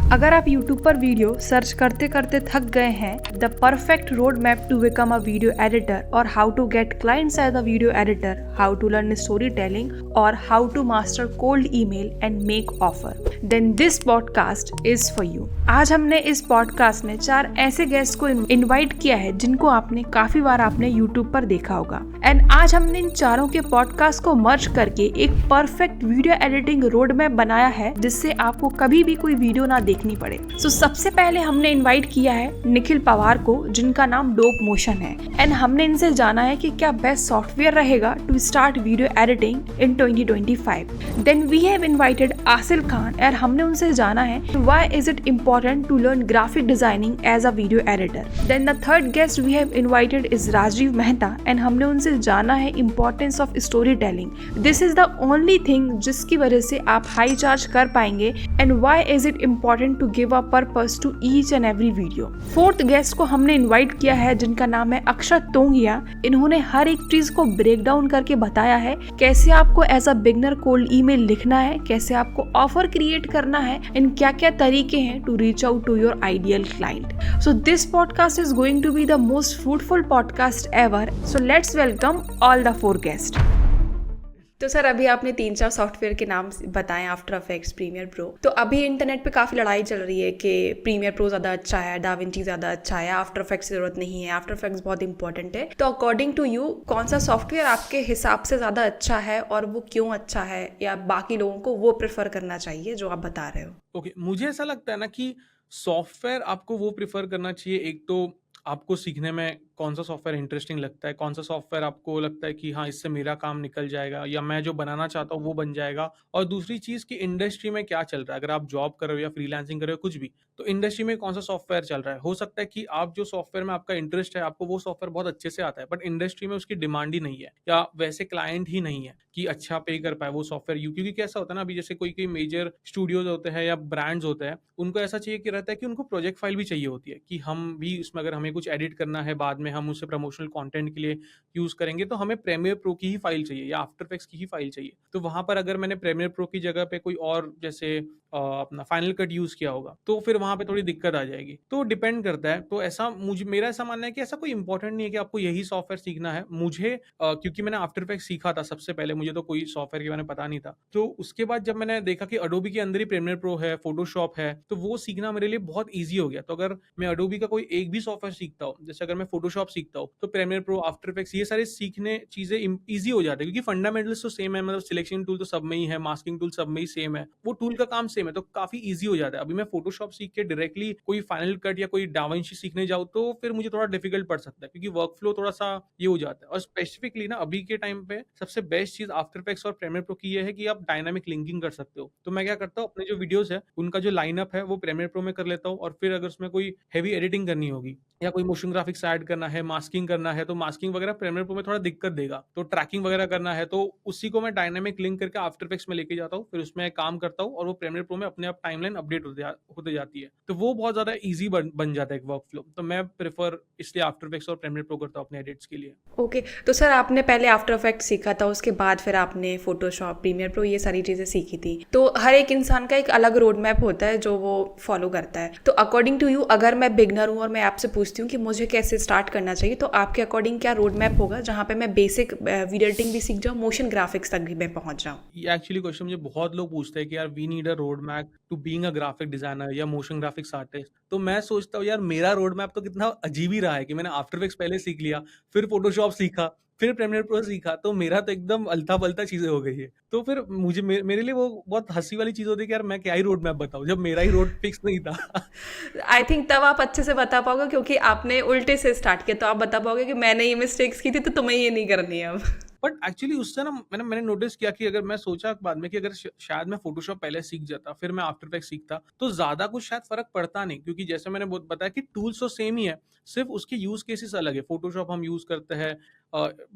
अगर आप YouTube पर वीडियो सर्च करते करते थक गए हैं, the perfect road map to become a video editor और how to get clients as a video editor, how to learn story telling और how to master cold email and make offer, then this podcast is for you. आज हमने इस podcast में 4 ऐसे guest को invite किया है जिनको आपने काफी बार आपने YouTube पर देखा होगा, एंड आज हमने इन चारों के पॉडकास्ट को मर्ज करके एक perfect video editing road map बनाया है जिससे आपको कभी भी कोई वीडियो ना देखनी पड़े। सबसे पहले हमने इनवाइट किया है निखिल पवार को, जिनका नाम डोप मोशन है, एंड हमने इनसे जाना है कि क्या बेस्ट सॉफ्टवेयर रहेगा to start video editing in 2025। Then we have invited Asil Khan, और हमने उनसे जाना है why is it important to learn graphic designing as a video editor. Then the third guest we have invited is Rajeev Mehta, and हमने उनसे जाना है importance of story telling. This is the only thing जिसकी वजह से आप हाई चार्ज कर पाएंगे, and why is it important to give a purpose to each and every video. Fourth guest को हमने इनवाइट किया है जिनका नाम है अक्षत तोंगिया। इन्होंने हर एक चीज को ब्रेक डाउन करके बताया है कैसे आपको as a beginner cold email लिखना है, कैसे आपको ऑफर क्रिएट करना है, एंड क्या क्या तरीके हैं to reach out to your ideal client. So this podcast is going to be the most fruitful podcast ever. So let's welcome all the 4 guest. तो सर, अभी आपने 3-4 सॉफ्टवेयर के नाम बताएं, आफ्टर इफेक्ट्स, प्रीमियर प्रो। तो अभी internet पे काफ़ी लड़ाई चल रही है कि प्रीमियर प्रो ज़्यादा अच्छा है, डाविंची ज़्यादा अच्छा है, आफ्टर इफेक्ट्स की ज़रूरत नहीं है, आफ्टर इफेक्ट्स बहुत इंपॉर्टेंट है। तो अकॉर्डिंग टू यू कौन सा सॉफ्टवेयर आपके हिसाब से ज़्यादा अच्छा है और वो क्यों अच्छा है, या बाकी लोगों को वो प्रेफर करना चाहिए जो आप बता रहे हो? ओके, मुझे ऐसा लगता है ना कि सॉफ्टवेयर आपको वो प्रेफर करना चाहिए। एक तो आपको सीखने में कौन सा सॉफ्टवेयर इंटरेस्टिंग लगता है, कौन सा सॉफ्टवेयर आपको लगता है कि हाँ, इससे मेरा काम निकल जाएगा या मैं जो बनाना चाहता हूँ वो बन जाएगा। और दूसरी चीज़ कि इंडस्ट्री में क्या चल रहा है। अगर आप जॉब कर रहे हो या फ्रीलांसिंग कर रहे हो कुछ भी, तो इंडस्ट्री में कौन सा सॉफ्टवेयर चल रहा है। हो सकता है कि आप जो सॉफ्टवेयर में आपका इंटरेस्ट है, आपको वो सॉफ्टवेयर बहुत अच्छे से आता है, बट इंडस्ट्री में उसकी डिमांड ही नहीं है या वैसे क्लाइंट ही नहीं है कि अच्छा पे कर पाए वो सॉफ्टवेयर। क्योंकि कैसा होता है ना, अभी जैसे कोई कोई मेजर स्टूडियोज होते हैं या ब्रांड्स होते हैं, उनको ऐसा चाहिए कि रहता है कि उनको प्रोजेक्ट फाइल भी चाहिए होती है कि हम भी इसमें अगर हमें कुछ एडिट करना है, बाद में हम उसे प्रमोशनल कंटेंट के लिए यूज करेंगे, तो हमें प्रीमियर प्रो की ही फाइल चाहिए या आफ्टर इफेक्ट्स की ही फाइल चाहिए। तो वहां पर अगर मैंने प्रीमियर प्रो की जगह पे कोई और जैसे अपना फाइनल कट यूज किया होगा, तो फिर वहां पे थोड़ी दिक्कत आ जाएगी। तो डिपेंड करता है। तो ऐसा मेरा ऐसा मानना है कि ऐसा कोई इंपॉर्टेंट नहीं है कि आपको यही सॉफ्टवेयर सीखना है। मुझे क्योंकि मैंने आफ्टर इफेक्ट्स सीखा था सबसे पहले, मुझे तो कोई सॉफ्टवेयर के बारे में पता नहीं था। तो उसके बाद जब मैंने देखा कि अडोबी के अंदर ही प्रीमियर प्रो है, फोटोशॉप है, तो वो सीखना मेरे लिए बहुत ईजी हो गया। तो अगर मैं अडोबी का कोई एक भी सॉफ्टवेयर सीखता हूँ, जैसे अगर मैं फोटोशॉप सीखता हूँ, तो प्रीमियर प्रो, आफ्टर इफेक्ट्स, ये सारे सीखने चीजें ईजी हो जाते हैं क्योंकि फंडामेंटल्स तो सेम है। मतलब सिलेक्शन टूल तो सब में ही है, मास्किंग टूल सब में ही सेम है, वो टूल का काम सेम है, तो काफी ईजी हो जाता है। अभी मैं फोटोशॉप सीख के डायरेक्टली कोई फाइनल कट या कोई डाविंची सीखने जाऊँ तो फिर मुझे थोड़ा डिफिकल्ट पड़ सकता है क्योंकि वर्क फ्लो थोड़ा सा ये हो जाता है। और स्पेसिफिकली ना अभी के टाइम पे सबसे बेस्ट चीज आफ्टर इफेक्ट्स और प्रीमियर प्रो की ये है कि आप डायनामिक लिंकिंग कर सकते हो। तो मैं क्या करता हूँ, अपने जो वीडियोस है उनका जो लाइनअप है वो प्रीमियर प्रो में कर लेता हूँ, और फिर अगर उसमें कोई हैवी एडिटिंग करनी होगी या कोई मोशन ग्राफिक्स ऐड करना है, मास्किंग करना है, तो मास्किंग वगैरह प्रीमियर प्रो में थोड़ा दिक्कत देगा। तो ट्रैकिंग वगैरह करना है तो उसी को मैं डायनामिक लिंक करके आफ्टर इफेक्ट्स में लेके जाता हूँ, फिर उसमें काम करता हूँ और वो प्रीमियर प्रो में अपने आप टाइमलाइन अपडेट होते जाती है। तो वो बहुत ज्यादा ईजी बन जाता है एक वर्क फ्लो। तो मैं प्रेफर इसलिए आफ्टर इफेक्ट्स और प्रीमियर प्रो करता हूँ अपने एडिट्स के लिए। ओके, तो सर आपने पहले आफ्टर इफेक्ट्स सीखा था, उसके बाद फिर आपने फोटोशॉप, प्रीमियर प्रो, ये सारी चीज़ें सीखी थी। तो हर एक इंसान का एक अलग रोड मैप होता है जो वो फॉलो करता है। तो अकॉर्डिंग टू यू, अगर मैं बिगनर हूँ और मैं आपसे पूछती हूँ कि मुझे कैसे स्टार्ट करना चाहिए, तो आपके अकॉर्डिंग क्या रोड मैप होगा जहाँ पे मैं बेसिक वीडियो एडिटिंग भी सीख जाऊँ, मोशन ग्राफिक्स तक भी मैं पहुँच जाऊँ? ये एक्चुअली क्वेश्चन मुझे बहुत लोग पूछते हैं कि यार we need a road map to being a graphic designer या मोशन ग्राफिक्स आर्टिस्ट। तो मैं सोचता हूँ यार मेरा रोड मैप तो कितना अजीब ही रहा है कि मैंने आफ्टर इफेक्ट्स पहले सीख लिया, फिर फोटोशॉप सीखा, फिर प्रीमियर प्रो सीखा, तो मेरा तो एकदम अल्था पल्टा चीजें हो गई है। तो फिर मेरे लिए वो बहुत हंसी वाली चीज होती है कि यार मैं क्या ही रोड मैप बताऊँ जब मेरा ही रोड फिक्स नहीं था। आई थिंक तब आप अच्छे से बता पाओगे क्योंकि आपने उल्टे से स्टार्ट किया, तो आप बता पाओगे कि मैंने ये मिस्टेक्स की थी तो तुम्हें ये नहीं करनी है अब। बट एक्चुअली उससे ना मैंने नोटिस किया कि अगर मैं सोचा बाद में कि अगर शायद मैं फोटोशॉप पहले सीख जाता फिर मैं आफ्टर इफेक्ट्स सीखता तो ज्यादा कुछ शायद फर्क पड़ता नहीं, क्योंकि जैसे मैंने बताया कि टूल्स तो सेम ही है, सिर्फ उसके यूज केसेस अलग है। फोटोशॉप हम यूज करते हैं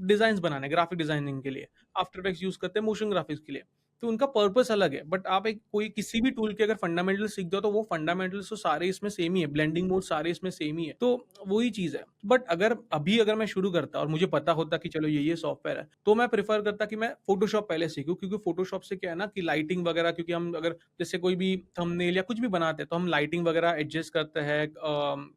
डिजाइन बनाने, ग्राफिक डिजाइनिंग के लिए, आफ्टर इफेक्ट्स यूज करते हैं मोशन ग्राफिक्स के लिए। तो उनका पर्पस अलग है। बट आप एक कोई किसी भी टूल के अगर फंडामेंटल सीखते हो तो वो फंडामेंटल्स तो सारे इसमें सेम ही है, ब्लेंडिंग मोड सारे इसमें सेम ही है, तो वही चीज़ है। बट अगर मैं शुरू करता और मुझे पता होता कि चलो ये सॉफ्टवेयर है, तो मैं प्रेफ़र करता कि मैं फ़ोटोशॉप पहले सीखूँ, क्योंकि फ़ोटोशॉप से क्या है ना कि लाइटिंग वगैरह, क्योंकि हम अगर जैसे कोई भी थंबनेल या कुछ भी बनाते हैं, तो हम लाइटिंग वगैरह एडजस्ट करते हैं,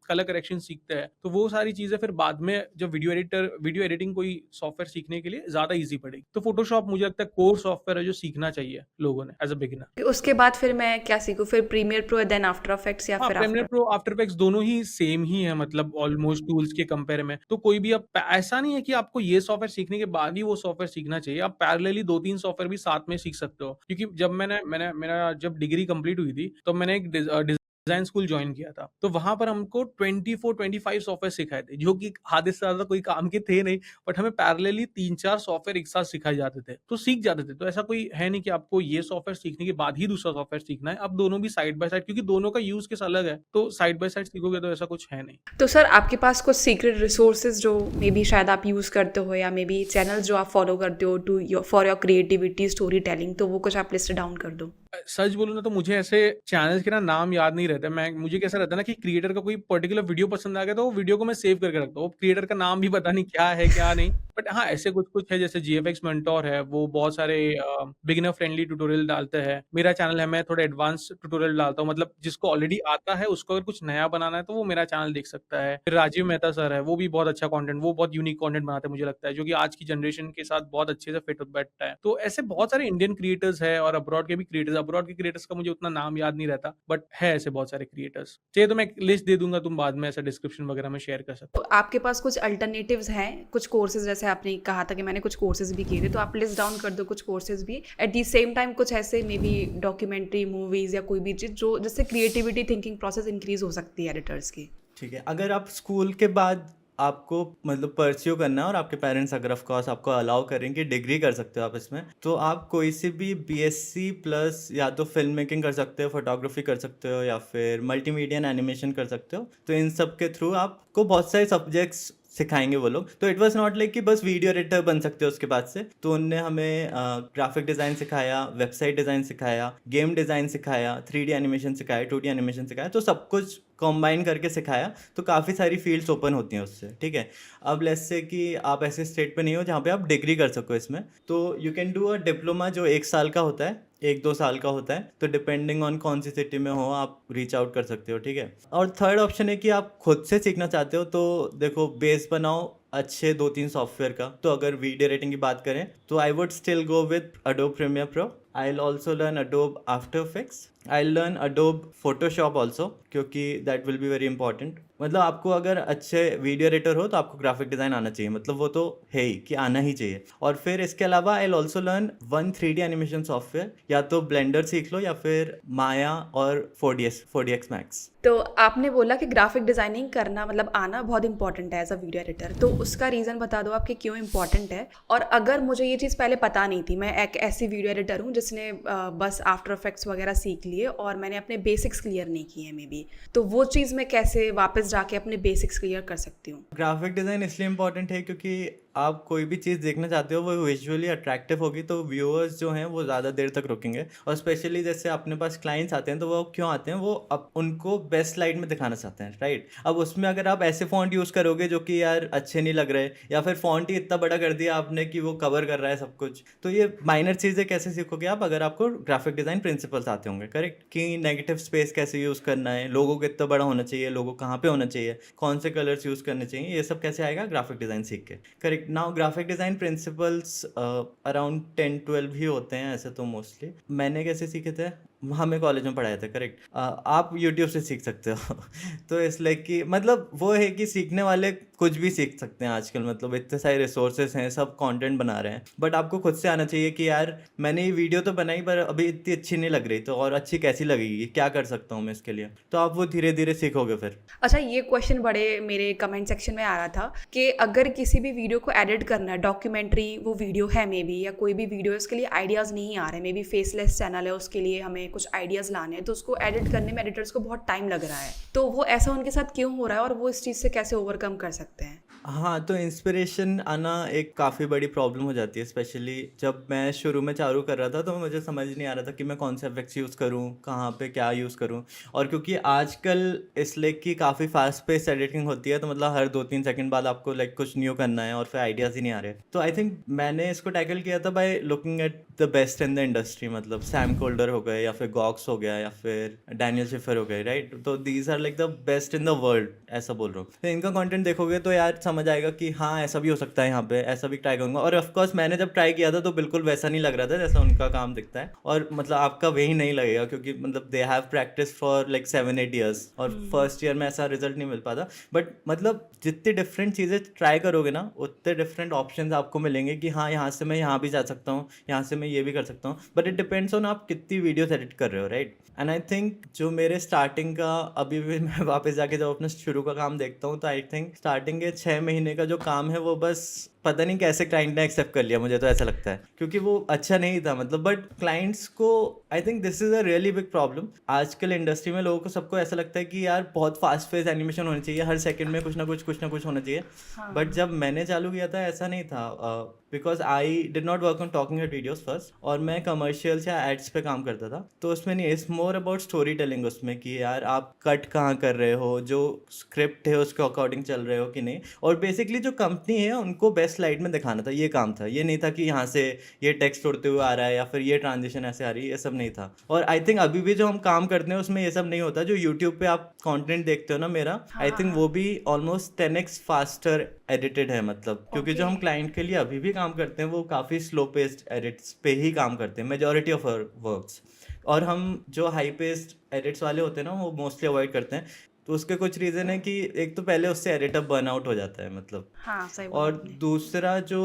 कलर करेक्शन सीखते हैं, तो वो सारी चीज़ें फिर बाद में जब वीडियो एडिटिंग कोई सॉफ्टवेयर सीखने के लिए ज़्यादा ईज़ी पड़ेगी। तो फ़ोटोशॉप मुझे लगता है कोर सॉफ्टवेयर है जो सीखना चाहिए लोगों ने एज़ अ बिगिनर। उसके बाद फिर मैं क्या सीखूँ? फिर Premiere Pro then After Effects या हाँ, फिर Premiere After? Pro, After Effects दोनों ही सेम ही है, मतलब ऑलमोस्ट टूल्स के कंपेयर में। तो कोई भी अब ऐसा नहीं है कि आपको ये सॉफ्टवेयर सीखने के बाद ही वो सॉफ्टवेयर सीखना चाहिए। आप पैरेलली 2-3 सॉफ्टवेयर भी साथ में सीख सकते हो। क्योंकि जब मैंने मैंने मेरा जब डिग्री कंप्लीट हुई थी, तो मैंने एक डिज़ाइन स्कूल जॉइन किया था। तो वहाँ पर हमको 24-25 सॉफ्टवेयर सिखाए थे, जो कि आधे से ज़्यादा कोई काम के थे नहीं, बट हमें पैरेलली 3-4 सॉफ्टवेयर एक साथ सिखाए जाते थे। तो सीख जाते थे। तो ऐसा कोई है नहीं कि आपको ये सॉफ्टवेयर सीखने के बाद ही दूसरा सॉफ्टवेयर सीखना है। आप दोनों भी साइड बाय साइड, क्योंकि दोनों का यूज़ केस अलग है, तो साइड बाय साइड सीखोगे तो ऐसा कुछ है नहीं। तो सर आपके पास कुछ सीक्रेट रिसोर्सेज जो मे बी शायद आप यूज़ करते हो, या मे बी चैनल्स जो आप फॉलो करते हो for your creativity story telling, तो वो कुछ आप लिस्ट डाउन कर दो? सच बोलूँ ना तो मुझे ऐसे चैनल्स के ना नाम याद नहीं रहते। मुझे कैसा रहता है ना कि क्रिएटर का कोई पर्टिकुलर वीडियो पसंद आ गया तो वो वीडियो को मैं सेव करके रखता हूँ। वो क्रिएटर का नाम भी पता नहीं क्या है, क्या नहीं। बट हाँ, ऐसे कुछ-कुछ है, जैसे जीएफएक्स मेंटोर है, वो बहुत सारे बिगिनर फ्रेंडली ट्यूटोरियल डालते हैं। मेरा चैनल है, मैं थोड़े एडवांस ट्यूटोरियल डालता हूँ, मतलब जिसको ऑलरेडी आता है उसको अगर कुछ नया बनाना है तो वो मेरा चैनल देख सकता है। फिर राजीव मेहता सर है, वो भी बहुत अच्छा कंटेंट, वो बहुत यूनिक कंटेंट बनाते हैं मुझे लगता है, जो कि आज की जनरेशन के साथ बहुत अच्छे से फिट बैठता है। तो ऐसे बहुत सारे इंडियन क्रिएटर्स हैं और अब्रॉड के क्रिएटर्स का मुझे उतना नाम याद नहीं रहता, बट है ऐसे बहुत सारे क्रिएटर्स। चाहिए तो मैं एक लिस्ट दे दूँगा, तुम बाद में ऐसा डिस्क्रिप्शन वगैरह में शेयर कर सकते तो आपके पास कुछ अल्टरनेटिव्स हैं, कुछ कोर्सेज, जैसे आपने कहा था कि मैंने कुछ कोर्सेज भी किए थे, तो आप लिस्ट डाउन कर दो कुछ कोर्सेज भी। एट द सेम टाइम कुछ ऐसे मे बी डॉक्यूमेंट्री, मूवीज या कोई भी चीज़ जो जिससे क्रिएटिविटी थिंकिंग प्रोसेस इंक्रीज हो सकती है एडिटर्स की। ठीक है, अगर आप स्कूल के बाद आपको मतलब परस्यू करना है और आपके पेरेंट्स अगर ऑफ कोर्स आपको अलाउ करें कि डिग्री कर सकते हो आप इसमें, तो आप कोई सी भी बीएससी प्लस या तो फिल्म मेकिंग कर सकते हो, फोटोग्राफी कर सकते हो, या फिर मल्टीमीडिया एंड एनिमेशन कर सकते हो। तो इन सब के थ्रू आपको बहुत सारे सब्जेक्ट्स सिखाएंगे वो लोग। तो इट वाज नॉट लाइक कि बस वीडियो एडिटर बन सकते हो उसके बाद से। तो उनने हमें ग्राफिक डिज़ाइन सिखाया, वेबसाइट डिज़ाइन सिखाया, गेम डिज़ाइन सिखाया, 3D एनिमेशन सिखाया, 2D एनिमेशन सिखाया, तो सब कुछ कंबाइन करके सिखाया। तो काफ़ी सारी फील्ड्स ओपन होती हैं उससे, ठीक है। अब लेट्स से कि आप ऐसे स्टेट पे नहीं हो जहाँ पे आप डिग्री कर सको इसमें, तो you can do a diploma जो 1 साल का होता है, 1-2 साल का होता है। तो डिपेंडिंग ऑन कौन सी सिटी में हो आप रीच आउट कर सकते हो, ठीक है। और थर्ड ऑप्शन है कि आप खुद से सीखना चाहते हो, तो देखो बेस बनाओ अच्छे 2-3 सॉफ्टवेयर का। तो अगर वीडियो एडिटिंग की बात करें तो I would still go with Adobe Premiere Pro. I will also learn Adobe After Effects. I learn Adobe Photoshop also, क्योंकि that will be very important. मतलब आपको अगर अच्छे वीडियो एडिटर हो तो आपको ग्राफिक डिज़ाइन आना चाहिए, मतलब वो तो है ही कि आना ही चाहिए। और फिर इसके अलावा आई will also learn 1 3D animation software, या तो ब्लेंडर सीख लो या फिर माया और 4DX मैक्स। तो आपने बोला कि ग्राफिक डिज़ाइनिंग करना मतलब आना बहुत इंपॉर्टेंट है एज अ वीडियो एडिटर, तो उसका रीज़न बता दो आपके क्यों इंपॉर्टेंट है। और अगर मुझे ये चीज़ पहले पता नहीं थी, मैं एक ऐसी वीडियो एडिटर हूँ जिसने बस आफ्टर इफेक्ट्स वगैरह सीख लिए और मैंने अपने बेसिक्स क्लियर नहीं किए मे बी, तो वो चीज़ मैं कैसे वापस जाके अपने बेसिक्स क्लियर कर सकती हूँ? ग्राफिक डिज़ाइन इसलिए इंपॉर्टेंट है क्योंकि आप कोई भी चीज़ देखना चाहते हो वो विजुअली अट्रैक्टिव होगी, तो व्यूअर्स जो हैं वो ज़्यादा देर तक रुकेंगे। और स्पेशली जैसे अपने पास क्लाइंट्स आते हैं तो वो क्यों आते हैं, वो अब उनको बेस्ट लाइट में दिखाना चाहते हैं, राइट। अब उसमें अगर आप ऐसे फॉन्ट यूज़ करोगे जो कि यार अच्छे नहीं लग रहे, या फिर फॉन्ट ही इतना बड़ा कर दिया आपने कि वो कवर कर रहा है सब कुछ, तो ये माइनर चीज़ें कैसे सीखोगे आप अगर आपको ग्राफिक डिज़ाइन प्रिंसिपल्स आते होंगे, करेक्ट। कि नेगेटिव स्पेस कैसे यूज़ करना है, लोगो कितना बड़ा होना चाहिए, लोगो कहाँ पे होना चाहिए, कौन से कलर्स यूज़ करने चाहिए, ये सब कैसे आएगा ग्राफिक डिज़ाइन सीख के, correct. Now graphic design principles around 10-12 ही होते हैं ऐसे तो मोस्टली। मैंने कैसे सीखे थे, हमें कॉलेज में पढ़ाया था, करेक्ट। आप यूट्यूब से सीख सकते हो तो इसलिए कि मतलब वो है कि सीखने वाले कुछ भी सीख सकते हैं आजकल, मतलब इतने सारे रिसोर्सेज हैं, सब कंटेंट बना रहे हैं। बट आपको खुद से आना चाहिए कि यार मैंने ये वीडियो तो बनाई पर अभी इतनी अच्छी नहीं लग रही, तो और अच्छी कैसी लगेगी, क्या कर सकता हूँ मैं इसके लिए, तो आप वो धीरे धीरे सीखोगे फिर। अच्छा, ये क्वेश्चन बड़े मेरे कमेंट सेक्शन में आ रहा था कि अगर किसी भी वीडियो को एडिट करना है, डॉक्यूमेंट्री वो वीडियो है मे बी, या कोई भी वीडियो, उसके लिए आइडियाज़ नहीं आ रहे, मे बी फेसलेस चैनल है, उसके लिए हमें कुछ आइडियाज़ लाने हैं, तो उसको एडिट करने में एडिटर्स को बहुत टाइम लग रहा है, तो वो ऐसा उनके साथ क्यों हो रहा है और वो इस चीज़ से कैसे ओवरकम कर सकते हैं? हाँ, तो इंस्पिरेशन आना एक काफ़ी बड़ी प्रॉब्लम हो जाती है, स्पेशली जब मैं शुरू में चालू कर रहा था तो मुझे समझ नहीं आ रहा था कि मैं कौन से इफेक्ट्स यूज़ करूँ, कहाँ पे क्या यूज़ करूँ। और क्योंकि आजकल इसलिए कि काफ़ी फास्ट पेस एडिटिंग होती है, तो मतलब हर 2-3 सेकंड बाद आपको लाइक कुछ न्यू करना है और फिर आइडियाज़ ही नहीं आ रहे। तो आई थिंक मैंने इसको टैकल किया था by looking at the best in the industry, मतलब सैम कोल्डर हो गए या फिर गॉक्स हो गया या फिर डैनियल शिफर हो गए, राइट? तो these are like the best in the world, ऐसा बोल रहा हूँ। तो इनका कंटेंट देखोगे तो यार समझ आएगा कि हाँ ऐसा भी हो सकता है, यहाँ पे ऐसा भी ट्राई करूंगा। और ऑफ कोर्स मैंने जब ट्राई किया था तो बिल्कुल वैसा नहीं लग रहा था जैसा उनका काम दिखता है, और मतलब आपका वही नहीं लगेगा क्योंकि मतलब they have practice for like 7-8 years, और फर्स्ट ईयर में ऐसा रिजल्ट नहीं मिल पाता। बट मतलब जितनी डिफरेंट चीज़ें ट्राई करोगे ना, उतने डिफरेंट ऑप्शंस आपको मिलेंगे कि हाँ यहाँ से मैं यहाँ भी जा सकता हूँ, यहाँ से मैं ये भी कर सकता हूँ। बट इट डिपेंड्स ऑन आप कितनी वीडियोस एडिट कर रहे हो, राइट? एंड आई थिंक जो मेरे स्टार्टिंग का, अभी भी मैं वापस जाके जब अपना शुरू का काम देखता हूँ तो आई थिंक स्टार्टिंग के 6 महीने का जो काम है वो बस पता नहीं कैसे क्लाइंट ने एक्सेप्ट कर लिया, मुझे तो ऐसा लगता है, क्योंकि वो अच्छा नहीं था मतलब। बट क्लाइंट्स को I think this is a really big problem आजकल इंडस्ट्री में। लोगों को सबको ऐसा लगता है कि यार बहुत फास्ट फेस एनिमेशन होनी चाहिए, हर सेकंड में कुछ ना कुछ होना चाहिए। बट जब मैंने चालू किया था ऐसा नहीं था, because I did not work on talking head videos first, और मैं कमर्शियल्स या एड्स पे काम करता था। तो उसमें नहीं, it's more about story telling उसमें, कि यार आप कट कहाँ कर रहे हो, जो स्क्रिप्ट है उसके अकॉर्डिंग चल रहे हो कि नहीं। और बेसिकली जो कंपनी है उनको बेस्ट स्लाइड में दिखाना था, ये काम था। ये नहीं था कि यहाँ से ये टेक्स्ट उड़ते हुए आ रहा है या फिर ये ट्रांजिशन ऐसे आ रही है, ये सब नहीं था। और आई थिंक अभी भी जो हम काम करते हैं उसमें ये सब नहीं होता। जो यूट्यूब पे आप कंटेंट देखते हो ना मेरा, आई थिंक वो भी ऑलमोस्ट 10x फास्टर एडिटेड है, मतलब क्योंकि जो हम क्लाइंट के लिए अभी भी काम करते हैं वो काफ़ी स्लो पेस्ड एडिट्स पे ही काम करते हैं, मेजॉरिटी ऑफ आवर वर्क्स। और हम जो हाई पेस्ड एडिट्स वाले होते हैं ना वो मोस्टली अवॉइड करते हैं। तो उसके कुछ रीज़न है कि एक तो पहले उससे एडिटर बर्नआउट हो जाता है, मतलब। हाँ, सही बोला और आपने। दूसरा जो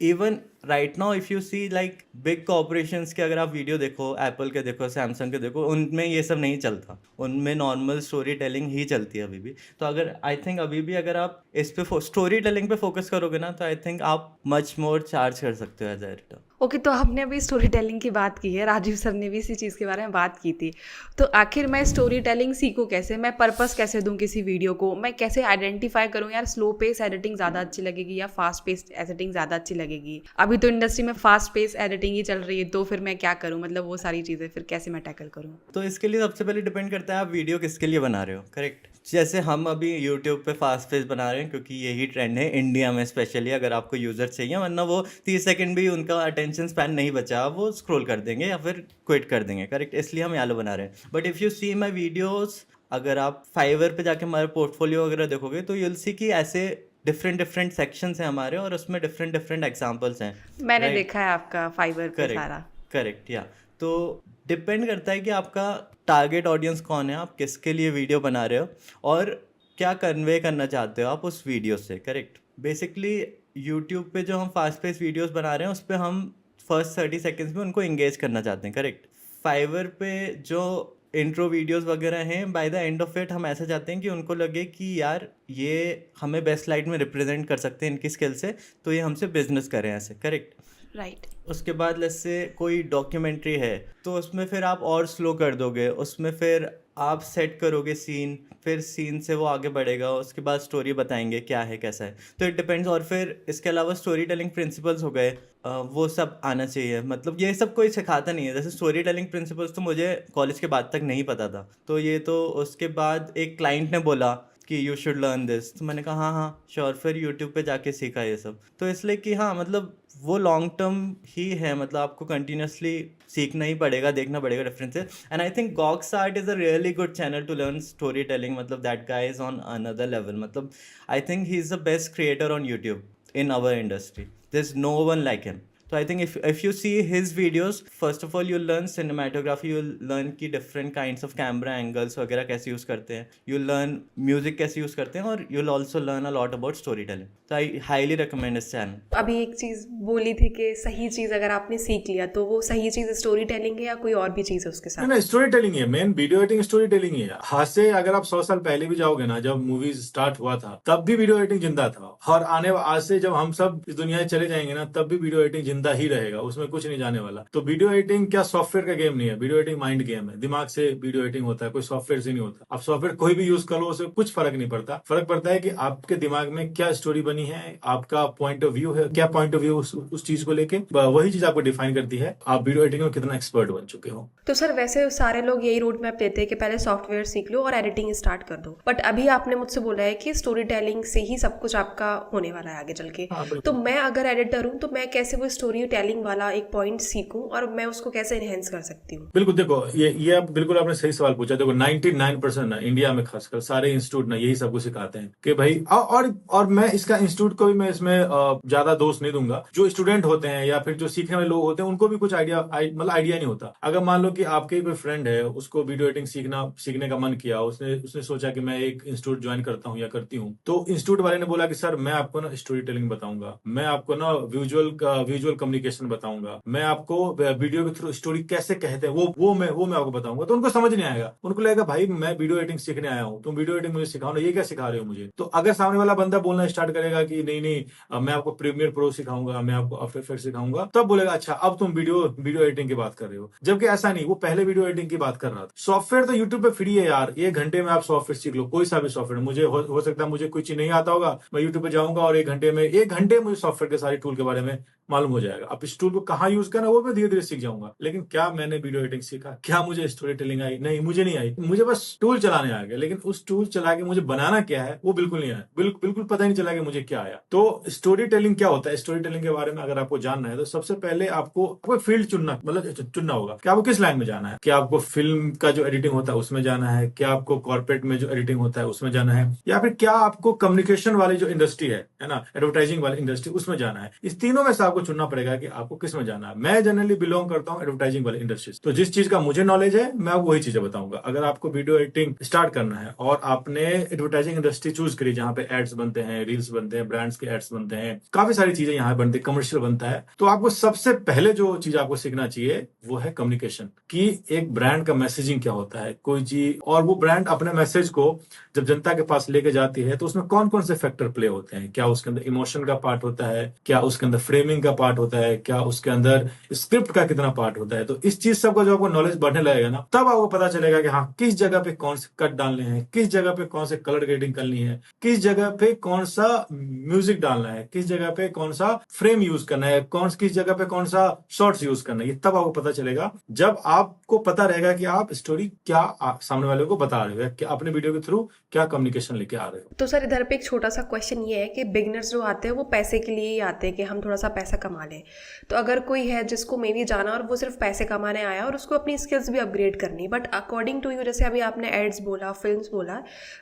even right now if you see like big corporations के अगर आप वीडियो देखो, एप्पल के देखो, सैमसंग के देखो, उनमें ये सब नहीं चलता। उनमें नॉर्मल स्टोरी टेलिंग ही चलती है अभी भी। तो अगर आई थिंक अभी भी अगर आप इस पे स्टोरी टेलिंग पे फोकस करोगे ना तो आई थिंक आप मच मोर चार्ज कर सकते हो एज एडिटर। ओके, तो आपने अभी स्टोरी टेलिंग की बात की है, राजीव सर ने भी इसी चीज़ के बारे में बात की थी। तो आखिर मैं स्टोरी टेलिंग सीखूँ कैसे, मैं पर्पस कैसे दूँ किसी वीडियो को, मैं कैसे आइडेंटिफाई करूँ यार स्लो पेस एडिटिंग ज़्यादा अच्छी लगेगी या फास्ट पेस एडिटिंग ज़्यादा अच्छी लगेगी। अभी तो इंडस्ट्री में फास्ट पेस एडिटिंग ही चल रही है, तो फिर मैं क्या करूँ, मतलब वो सारी चीज़ें फिर कैसे मैं टैकल करूँ। तो इसके लिए सबसे पहले डिपेंड करता है आप वीडियो किसके लिए बना रहे हो, करेक्ट? जैसे हम अभी यूट्यूब पे फास्ट पेस बना रहे हैं क्योंकि यही ट्रेंड है इंडिया में स्पेशली। अगर आपको यूज़र चाहिए, वरना वो 30 सेकंड भी उनका अटेंशन स्पैन नहीं बचा, वो स्क्रॉल कर देंगे या फिर क्विट कर देंगे, करेक्ट? इसलिए हम यालो बना रहे हैं। But if you see my videos, अगर आप फाइवर पे जाके हमारा पोर्टफोलियो वगैरह देखोगे तो यूल सी कि ऐसे डिफरेंट सेक्शंस हैं हमारे, और उसमें डिफरेंट एग्जांपल्स हैं। मैंने राइट, देखा है आपका फाइबर पे करेक्ट, सारा। करेक्ट, या तो डिपेंड करता है कि आपका टारगेट ऑडियंस कौन है, आप किसके लिए वीडियो बना रहे हो, और क्या कन्वे करना चाहते हो आप उस वीडियो से, करेक्ट? बेसिकली यूट्यूब पे जो हम फास्ट पेस वीडियोस बना रहे हैं उस पर हम फर्स्ट 30 सेकेंड्स में उनको इंगेज करना चाहते हैं, करेक्ट? फाइवर पे जो इंट्रो वीडियोस वगैरह हैं, by the end of it हम ऐसा चाहते हैं कि उनको लगे कि यार ये हमें बेस्ट लाइट में रिप्रेजेंट कर सकते हैं इनकी स्किल से, तो ये हमसे बिजनेस करें ऐसे, करेक्ट? राइट। उसके बाद लेट्स से कोई डॉक्यूमेंट्री है तो उसमें फिर आप और स्लो कर दोगे, उसमें फिर आप सेट करोगे सीन, फिर सीन से वो आगे बढ़ेगा, उसके बाद स्टोरी बताएंगे क्या है कैसा है। तो इट डिपेंड्स। और फिर इसके अलावा स्टोरी टेलिंग प्रिंसिपल्स हो गए, वो सब आना चाहिए। मतलब ये सब कोई सिखाता नहीं है, जैसे स्टोरी टेलिंग प्रिंसिपल्स तो मुझे कॉलेज के बाद तक नहीं पता था। तो ये तो उसके बाद एक क्लाइंट ने बोला कि यू शुड लर्न दिस, तो मैंने कहा हाँ हाँ श्योर, फिर यूट्यूब पे जाके सीखा ये सब। तो इसलिए कि हाँ मतलब वो लॉन्ग टर्म ही है, मतलब आपको कंटिन्यूसली सीखना ही पड़ेगा, देखना पड़ेगा differences. And I think Gawx art is a really good channel to learn story telling, मतलब that guy is on another level. मतलब I think he is the best creator on YouTube in our industry, there is no one like him. So I think if you see his videos, first of all you'll learn cinematography, you'll learn कि different kinds of camera angles वगैरह कैसे use करते हैं, you'll learn music कैसे use करते हैं, और you'll also learn a lot about storytelling. So I highly recommend his channel. अभी एक चीज़ बोली थी कि सही चीज़ अगर आपने सीख लिया तो वो सही चीज़ स्टोरी टेलिंग है या कोई और भी चीज़ है उसके साथ? नहीं, स्टोरी टेलिंग है main, video editing story telling है। हाथ से अगर आप 100 साल पहले भी जाओगे ना, जब मूवीज स्टार्ट हुआ था तब भी वीडियो एडिटिंग जिंदा था, और आज से जब हम सब इस दुनिया से चले जाएंगे ना तब भी वीडियो एडिटिंग जिंदा गंदा ही रहेगा, उसमें कुछ नहीं जाने वाला। तो वीडियो एडिटिंग क्या सॉफ्टवेयर का गेम नहीं है, वीडियो एडिटिंग माइंड गेम है, दिमाग से वीडियो एडिटिंग होता है, कोई सॉफ्टवेयर से नहीं होता। आप सॉफ्टवेयर कोई भी यूज कर लो, उससे कुछ फर्क नहीं पड़ता। फर्क पड़ता है कि आपके दिमाग में क्या स्टोरी बनी है, आपका पॉइंट ऑफ व्यू है, क्या पॉइंट ऑफ व्यू उस चीज को लेके, वही चीज आपको डिफाइन करती है आप वीडियो एडिटिंग में कितना एक्सपर्ट बन चुके हो। तो सर वैसे सारे लोग यही रोड मैप देते हैं कि पहले सॉफ्टवेयर सीख लो और एडिटिंग स्टार्ट कर दो, बट अभी आपने मुझसे बोला है कि स्टोरी टेलिंग से ही सब कुछ आपका होने वाला है आगे चल के। हाँ, बिल्कुल। तो मैं अगर एडिटर हूँ तो मैं कैसे वो स्टोरी टेलिंग वाला एक पॉइंट सीखूं और मैं उसको कैसे एनहेंस कर सकती हूँ? बिल्कुल, देखो ये आप बिल्कुल आपने सही सवाल पूछा। देखो 99% ना इंडिया में खासकर सारे इंस्टीट्यूट ना यही सब कुछ सिखाते हैं कि भाई और मैं इसका इंस्टीट्यूट को भी मैं इसमें ज्यादा दोष नहीं दूंगा। जो स्टूडेंट होते हैं या फिर जो सीखने वाले लोग होते हैं उनको भी कुछ आइडिया नहीं होता। अगर मान लो कि आपके कोई फ्रेंड है, उसको वीडियो एडिटिंग सीखने का मन किया, उसने सोचा कि मैं एक इंस्टीट्यूट ज्वाइन करता हूँ या करती हूँ, तो इंस्टीट्यूट वाले ने बोला कि सर मैं आपको ना स्टोरी टेलिंग बताऊंगा, मैं आपको ना विजुअल कम्युनिकेशन बताऊंगा, मैं आपको वीडियो के थ्रू स्टोरी कैसे कहते हैं वो मैं आपको बताऊंगा। तो उनको समझ नहीं आएगा, उनको लगेगा भाई मैं वीडियो एडिटिंग सीखने आया हूँ, तुम वीडियो एडिटिंग मुझे सिखाओ ना, ये क्या सिखा रहे हो मुझे। तो अगर सामने वाला बंदा बोलना स्टार्ट करेगा कि नहीं मैं आपको प्रीमियर प्रो सिखाऊंगा, मैं आपको आफ्टर इफेक्ट्स सिखाऊंगा, तब बोलेगा अच्छा अब तुम वीडियो एडिटिंग की बात कर रहे हो। जबकि ऐसा नहीं, वो पहले वीडियो एडिटिंग की बात कर रहा था। सॉफ्टवेयर तो यूट्यूब पे फ्री है यार, 1 घंटे में आप सॉफ्टवेयर सीख लो, कोई सा भी सॉफ्टवेयर। मुझे हो सकता है मुझे कुछ नहीं आता होगा, मैं यूट्यूब पे जाऊंगा और 1 घंटे मुझे सॉफ्टवेयर के सारे टूल के बारे में मालूम हो जाएगा। अब इस टूल को कहाँ यूज करना वो मैं धीरे धीरे सीख जाऊंगा। लेकिन क्या मैंने वीडियो एडिटिंग सीखा? क्या मुझे स्टोरी टेलिंग आई? नहीं, मुझे नहीं आई। मुझे बस टूल चलाने आ गया, लेकिन उस टूल चला के मुझे बनाना क्या है वो बिल्कुल नहीं आया। बिल्कुल पता ही नहीं चला कि मुझे क्या आया। तो स्टोरी टेलिंग क्या होता है, स्टोरी टेलिंग के बारे में अगर आपको जानना है तो सबसे पहले आपको फील्ड चुनना होगा कि आपको किस लाइन में जाना है। क्या आपको फिल्म का जो एडिटिंग होता है उसमें जाना है, क्या आपको कॉर्पोरेट में जो एडिटिंग होता है उसमें जाना है, या फिर क्या आपको कम्युनिकेशन वाली जो इंडस्ट्री है ना, एडवर्टाइजिंग वाली इंडस्ट्री, उसमें जाना है। इस तीनों में से आपको चुनना पड़ेगा कि आपको किस में जाना है। मैं जनरली बिलोंग करता हूँ एडवर्टाइजिंग वाली इंडस्ट्री, तो जिस चीज का मुझे नॉलेज है मैं वही चीजें बताऊंगा। अगर आपको वीडियो एडिटिंग स्टार्ट करना है और आपने एडवर्टाइजिंग इंडस्ट्री चूज करी जहां पे एड्स बनते हैं, रील्स बनते हैं, ब्रांड्स के एड्स बनते हैं, काफी सारी चीजें यहाँ बनती है, कमर्शियल बनता है, तो आपको सबसे पहले जो चीज आपको सीखना चाहिए वो है कम्युनिकेशन, कि एक ब्रांड का मैसेजिंग क्या होता है, कोई चीज, और वो ब्रांड अपने मैसेज को जब जनता के पास लेके जाती है तो उसमें कौन कौन से फैक्टर प्ले होते हैं। क्या उसके अंदर इमोशन का पार्ट होता है, क्या उसके अंदर फ्रेमिंग का पार्ट होता है, क्या उसके अंदर स्क्रिप्ट का कितना पार्ट होता है। तो इस चीज सब का जो आपको नॉलेज बढ़ने लगेगा ना, तब आपको पता चलेगा कि हाँ किस जगह पे कौन से कट डालने हैं, किस जगह पे कौन से कलर ग्रेडिंग करनी है, किस जगह पे कौन सा म्यूजिक डालना है, किस जगह पे कौन सा फ्रेम यूज करना है, किस जगह पे कौन सा शॉर्ट्स यूज करना है। ये तब आपको पता चलेगा जब आपको पता रहेगा कि आप स्टोरी क्या सामने वाले को बता रहे हो, क्या अपने वीडियो के थ्रू क्या कम्युनिकेशन लेके आ रहे हो। तो सर इधर पे एक छोटा सा क्वेश्चन ये है कि बिगनर्स जो आते हैं वो पैसे के लिए ही आते हैं कि हम थोड़ा सा पैसा कमा लें। तो अगर कोई है जिसको मे बी जाना और वो सिर्फ पैसे कमाने आया और उसको अपनी स्किल्स भी अपग्रेड करनी, बट अकॉर्डिंग टू यू, जैसे अभी आपने एड्स बोला, फिल्म्स बोला,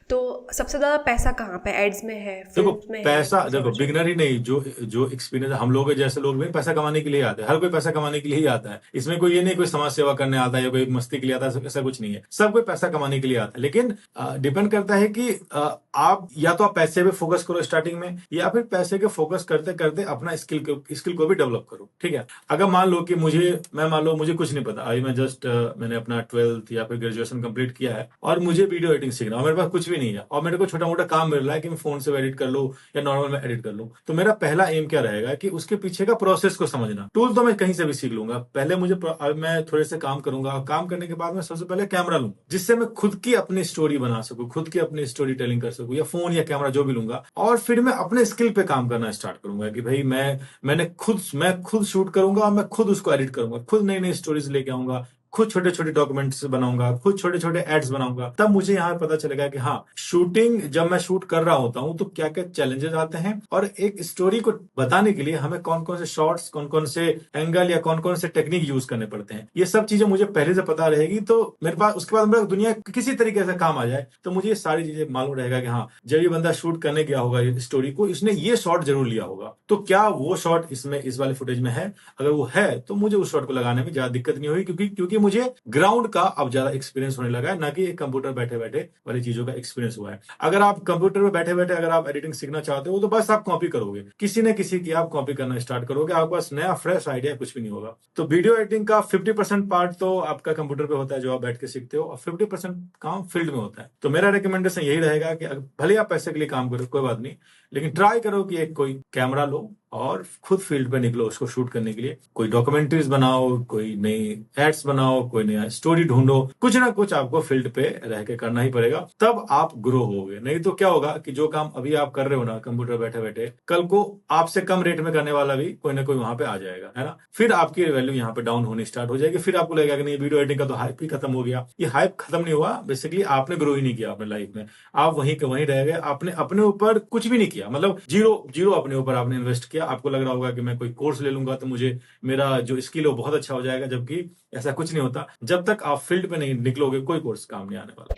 तो सबसे ज्यादा पैसा कहाँ पे एड्स में है, देखो फिल्म्स में है? पैसा, देखो बिगनर ही नहीं, जो एक्सपीरियंस, हम लोग जैसे लोग भी पैसा कमाने के लिए आते हैं। हर कोई पैसा कमाने के लिए ही आता है। इसमें कोई ये नहीं कोई समाज सेवा करने आता है या कोई मस्ती के लिए आता है, ऐसा कुछ नहीं है। सब कोई पैसा कमाने के लिए आता है, लेकिन डिपेंड करता है कि आप या तो आप पैसे पे फोकस करो स्टार्टिंग में, या फिर पैसे के फोकस करते करते अपना स्किल को भी डेवलप करो। ठीक है, अगर मान लो कि मुझे कुछ नहीं पता, अभी मैंने अपना 12th या फिर ग्रेजुएशन कंप्लीट किया है और मुझे वीडियो एडिटिंग सीखना और मेरे पास कुछ भी नहीं है और मेरे को छोटा मोटा काम मिल रहा है कि मैं फोन से एडिट कर लूं या नॉर्मल में एडिट कर लूं, तो मेरा पहला एम क्या रहेगा कि उसके पीछे का प्रोसेस को समझना। टूल तो मैं कहीं से भी सीख लूंगा, पहले मैं थोड़े से काम करूंगा, काम करने के बाद मैं सबसे पहले कैमरा लूंगा, जिससे मैं खुद की अपनी स्टोरी बना सकूं, खुद की अपनी स्टोरी टेलिंग कर सकूं, या फोन या कैमरा जो भी लूंगा, और फिर मैं अपने स्किल पे काम करना स्टार्ट करूंगा कि भाई मैं खुद शूट करूंगा और मैं खुद उसको एडिट करूंगा, खुद नई नई स्टोरीज लेके आऊंगा, खुद छोटे छोटे डॉक्यूमेंट्स बनाऊंगा, खुद छोटे छोटे एड्स बनाऊंगा। तब मुझे यहाँ पता चलेगा कि हाँ शूटिंग, जब मैं शूट कर रहा होता हूँ तो क्या क्या चैलेंजेस आते हैं, और एक स्टोरी को बताने के लिए हमें कौन कौन से शॉट्स, कौन कौन से एंगल या कौन कौन से टेक्निक यूज करने पड़ते हैं। ये सब चीजें मुझे पहले से पता रहेगी, तो मेरे पास उसके बाद मेरा दुनिया किसी तरीके से काम आ जाए तो मुझे ये सारी चीजें मालूम रहेगा कि हाँ जब ये बंदा शूट करने गया होगा स्टोरी को, इसने ये शॉट जरूर लिया होगा, तो क्या वो शॉट इसमें इस वाले फुटेज में है। अगर वो है तो मुझे उस शॉट को लगाने में ज्यादा दिक्कत नहीं होगी, क्योंकि मुझे ग्राउंड का अब ज्यादा एक्सपीरियंस होने लगा है, ना कि एक कंप्यूटर बैठे बैठे वाली चीजों का एक्सपीरियंस हुआ है। अगर आप कंप्यूटर में बैठे बैठे अगर आप एडिटिंग सीखना चाहते हो तो बस आप कॉपी करोगे, किसी न किसी की आप कॉपी करना स्टार्ट करोगे, आपके पास नया फ्रेश आइडिया कुछ भी नहीं होगा। तो वीडियो एडिटिंग का 50% पार्ट तो आपका कंप्यूटर पे होता है जो आप बैठ के सीखते हो, और 50% काम फील्ड में होता है। तो मेरा रिकमेंडेशन यही रहेगा कि भले आप पैसे के लिए काम करो कोई बात नहीं, लेकिन ट्राई करो कि एक कोई कैमरा लो और खुद फील्ड पे निकलो उसको शूट करने के लिए। कोई डॉक्यूमेंट्रीज बनाओ, कोई नई एड्स बनाओ, कोई नया स्टोरी ढूंढो, कुछ ना कुछ आपको फील्ड पे रह के करना ही पड़ेगा, तब आप ग्रो होगे। नहीं तो क्या होगा कि जो काम अभी आप कर रहे हो ना कंप्यूटर बैठे बैठे, कल को आपसे कम रेट में करने वाला भी कोई ना कोई वहां पे आ जाएगा, है ना। फिर आपकी वैल्यू यहाँ पे डाउन होनी स्टार्ट हो जाएगी। फिर आपको लगेगा कि नहीं, वीडियो एडिटिंग का तो हाइप ही खत्म हो गया। ये हाइप खत्म नहीं हुआ, बेसिकली आपने ग्रो ही नहीं किया अपने लाइफ में, आप वहीं के वहीं रह गए। आपने अपने ऊपर कुछ भी नहीं किया, मतलब जीरो अपने ऊपर आपने इन्वेस्ट किया। आपको लग रहा होगा कि मैं कोई कोर्स ले लूंगा तो मुझे मेरा जो स्किल है वो बहुत अच्छा हो जाएगा, जबकि ऐसा कुछ नहीं होता। जब तक आप फील्ड पे नहीं निकलोगे कोई कोर्स काम नहीं आने वाला।